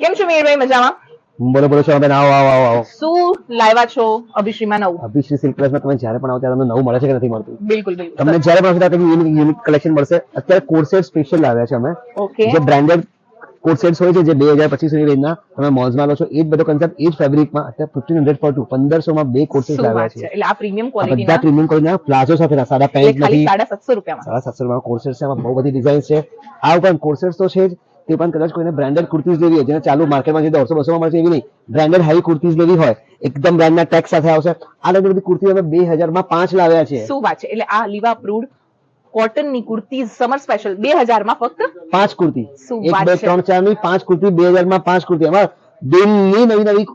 કેમ છો મીરભાઈ? મજામાં? બોલો બોલો શોભાબેન, આવો આવો આવો આવો. શું લાવ્યા છો અભિશ્રીમાં નવું? અભિશ્રી સિલ્ક પ્લસમાં તમે જ્યારે પણ આવો ત્યારે તમને નવું મળે છે કે નથી મળતું? બિલકુલ બિલકુલ. તમને જ્યારે પણ આવશે ત્યારે યુનિક કલેક્શન મળશે. અત્યારે કોર્સેટ સ્પેશિયલ લાવ્યા છે અમે, ઓકે. જે બ્રાન્ડેડ કોર્સેટ્સ હોય છે, જે 2025 ની રેન્જના તમે મોલ્સમાં લો છો, એ જ બધો કન્સેપ્ટ, એ જ ફેબ્રિકમાં અત્યારે 1500 પર 1500 માં બે કોર્સેટ્સ શું લાવ્યા વાત છે? છે. એટલે આ પ્રીમિયમ આ બધા ક્વોલિટીના પ્રીમિયમ ક્વોલિટીના પ્લાઝો સાથે સાદા એટલે પેન્ટ ખાલી નથી, 750 રૂપિયામાં. 750 માં કોર્સેટ્સ છે. એમાં બહુ બધી ડિઝાઇન છે. આ ઉપરાંત કોર્સેટ્સ તો છે જ, તે પણ કદાચ કોઈને બ્રાન્ડેડ કુર્તીઝ લેવી હોય, જેને ચાલુ માર્કેટમાં જે 150-200 માં મળશે એવી નહીં, બ્રાન્ડેડ હાઈ કુર્તીઝ લેવી હોય, એકદમ બ્રાન્ડના ટેક્સ સાથે આવશે. આ બધી કુર્તીઓ અમે 2000 માં 5 લાવ્યા છે. શું વાત છે? એટલે આ Liva approved કોટનની kurti summer special 2000 માં ફક્ત 5 કુર્તી, શું 1 વાત 2 છે? 3 4 ની 5 કુર્તી, 2000 માં 5 કુર્તી. એમાં ડેલી નવી નવી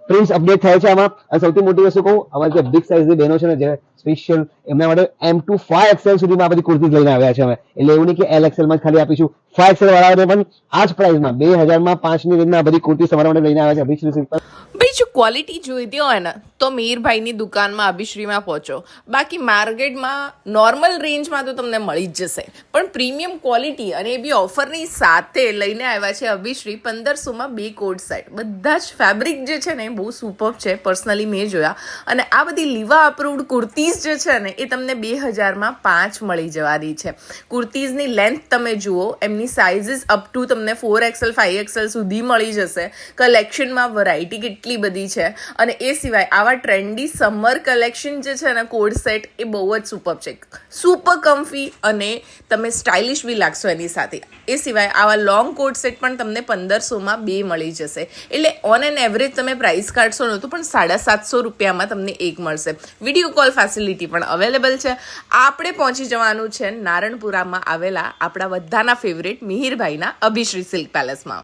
પ્રિન્ટ્સ અપડેટ થાય છે આમાં. અને સૌથી મોટી વસ્તુ કહું, અમારી જે બિગ સાઇઝની બહેનો છે ને, જે સ્પેશિયલ એમના માટે M to 5XL સુધીમાં આ બધી કુર્તી લઈને આવ્યા છે અમે. એટલે એવું નહીં કે LXL માં જ ખાલી આપીશું, 5XL વાળાને પણ આ જ પ્રાઇસમાં 2000 માં 5 ની રેન્જમાં આ બધી કુર્તી તમારા માટે લઈને આવ્યા છે અભિશ્રી સિલ્ક પર. ભાઈ જો ક્વોલિટી જોઈતી હોય ને તો મીરભાઈની દુકાનમાં અભિશ્રીમાં પહોંચો. બાકી માર્કેટમાં નોર્મલ રેન્જમાં તો તમને મળી જ જશે, પણ પ્રીમિયમ ક્વોલિટી અને એ બી ઓફરની સાથે લઈને આવ્યા છે અભિશ્રી 1500માં બે કોડ સેટ. બધા જ ફેબ્રિક જે છે ને એ બહુ સુપર છે, પર્સનલી મેં જોયા. અને આ બધી લીવા અપ્રૂવ્ડ કુર્તીઝ જે છે ને એ તમને 2000માં 5 મળી જવાની છે. કુર્તીઝની લેન્થ તમે જુઓ, એમની સાઇઝીસ અપ ટુ તમને 4XL 5XL સુધી મળી જશે. કલેક્શનમાં વેરાયટી કેટલી બધી છે. અને એ સિવાય આવા ટ્રેન્ડી સમર કલેક્શન જે છે ને કોડ સેટ એ બહુ જ સુપર છે, સુપર કમ્ફી, અને તમે સ્ટાઇલિશ બી લાગશો એની સાથે. એ સિવાય આવા લોંગ કોડ સેટ પણ તમને 1500માં બે મળી જશે. એટલે ઓન એન એવરેજ તમે પ્રાઇસ કાઢશો ને તો પણ 750 રૂપિયામાં તમને એક મળશે. વિડીયો કોલ ફેસિલિટી પણ અવેલેબલ છે. આપણે પહોંચી જવાનું છે નારણપુરામાં આવેલા આપણા બધાના ફેવરેટ મિહિરભાઈના અભિશ્રી સિલ્ક પેલેસમાં.